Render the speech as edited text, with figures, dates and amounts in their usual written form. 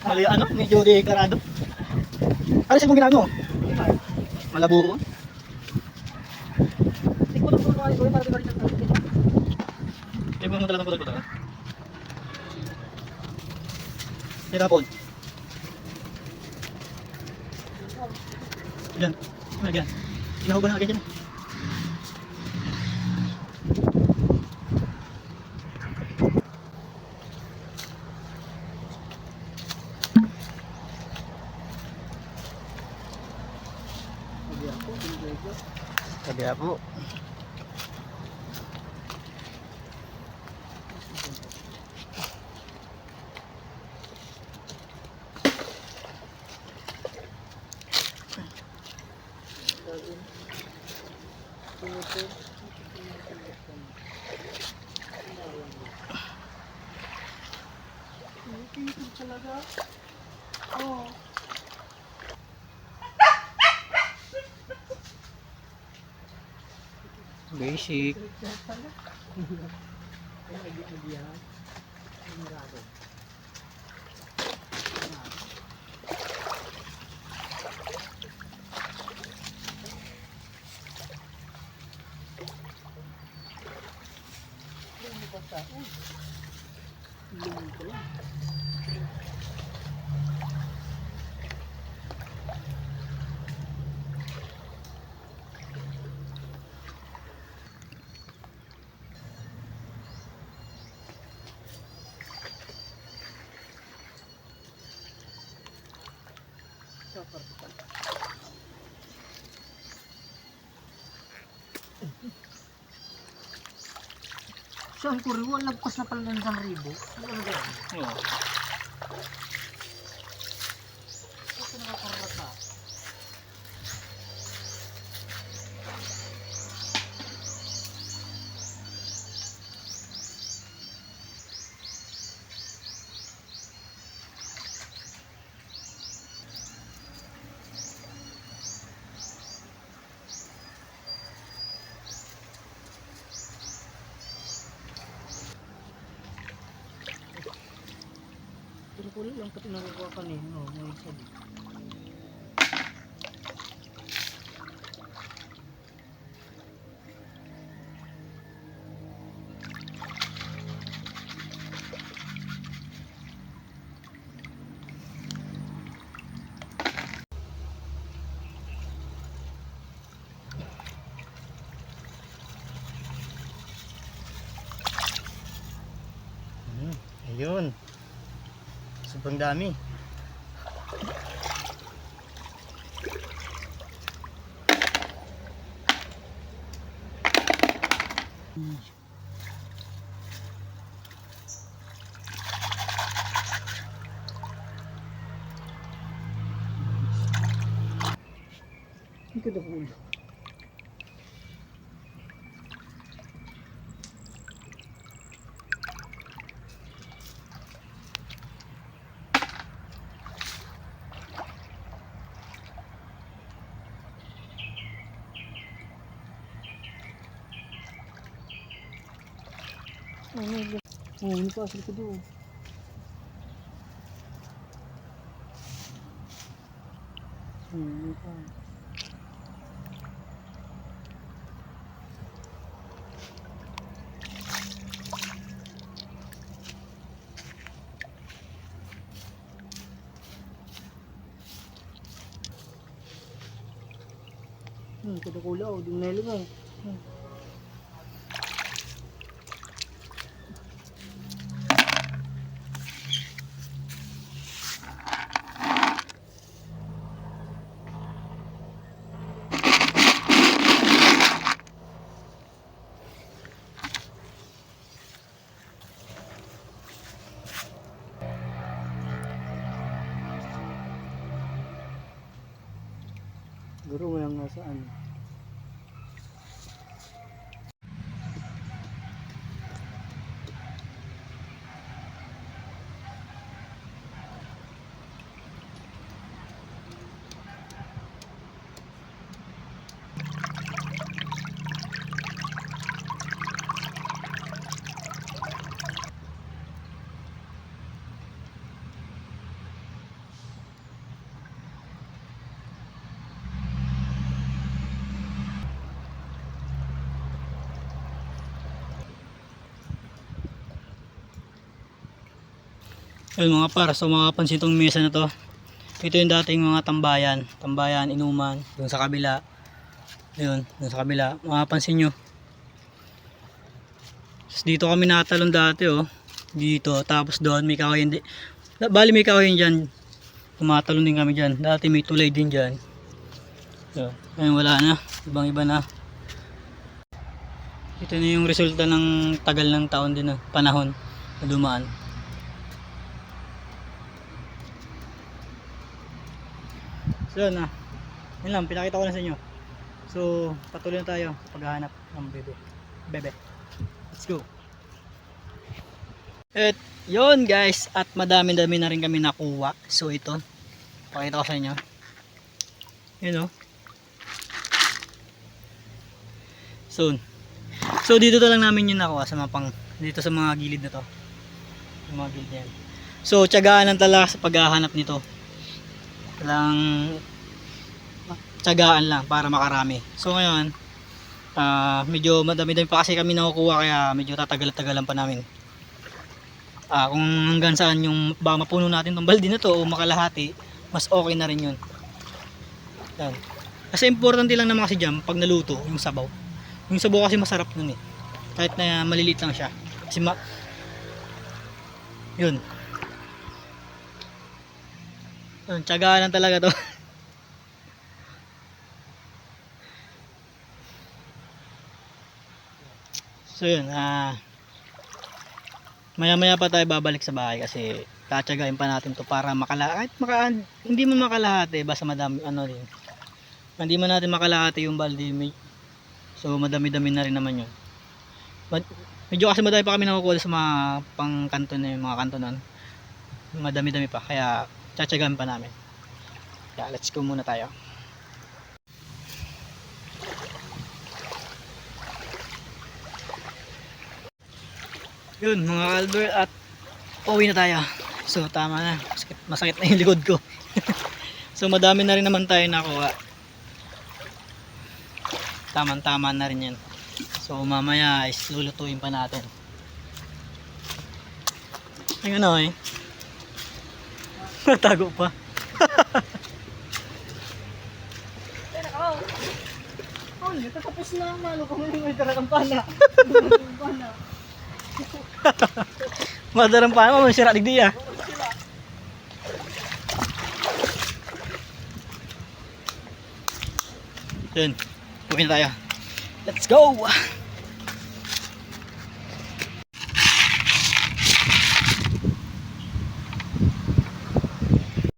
Mali ano, medyo deklarado. Ano siya kung ginagawa mo? Malabo ko. Hindi mo talagang putal-putal. Hirapon. Yan. Yan. Inahuban na agad yan. Sabi po. Talaga. Oh. Basic. Saan ko rin? Lagpas na pala ng 1,000. Ano ba yan? Oo. Ito nakakarata. Pero kulit lang pati nakukuha kanina. Oh, may isa din. Ayun. Sobrang dami. Ito na ulo. Ini pa sa likod doon. Ini pa. Kada kulaw, di na ilungan. Guru mo lang nasaan. Yun mga par, so makapansin tong mesa na to. Ito yung dating mga tambayan, inuman, dun sa kabila. Yun, dun sa kabila, makapansin nyo. Dito kami natalon dati oh. Dito, tapos doon may kawayan bali may kawayan dyan. Tumatalon din kami dyan. Dati may tulay din dyan. So, ngayon wala na, ibang iba na. Ito na yung resulta ng tagal ng taon din, panahon na dumaan. So yun na, yun lang, pinakita ko lang sa inyo. So patuloy na tayo sa paghahanap ng bebe. Let's go. At yun guys, at madami-dami na rin kami nakuha. So ito, pakita ko sa inyo. Yun o. So dito lang namin yung nakuha sa mga dito sa mga gilid na to. Yung mga gilid na yan. So tiyagaan lang talaga sa paghahanap nito. Tiyagaan lang para makarami. So ngayon, medyo madami-dami pa kasi kami nakukuha, kaya medyo tatagal-tagalan pa namin. Kung hanggang saan yung baka mapuno natin tong balde na to o makalahati, mas okay na rin yun. Yan. Kasi importante lang naman kasi dyan pag naluto yung sabaw. Yung sabaw kasi masarap nun eh. Kahit na maliliit lang siya. Kasi yun. Yun, tiyagaan lang talaga to. So yun, maya-maya pa tayo babalik sa bahay kasi tatyagain pa natin to para hindi man makalahati, basta madami din. Hindi man natin makalahati yung balde, so madami-dami na rin naman yun. Medyo kasi madami pa kami nakukuha sa mga pangkanto na yung mga kanto nun. Madami-dami pa, kaya tsatsagain pa namin. Kaya let's go muna tayo. Yun mga Albert, at pauwi na tayo. So tama na, masakit na yung likod ko. So madami na rin naman tayo nakuha. Tama na rin yan. So mamaya is lulutuin pa natin. Ay ano eh, natago pa. Tapos na malo kung may darang pana. Madarang pa naman, sira digdi ah. Yun, uwi na tayo. Let's go!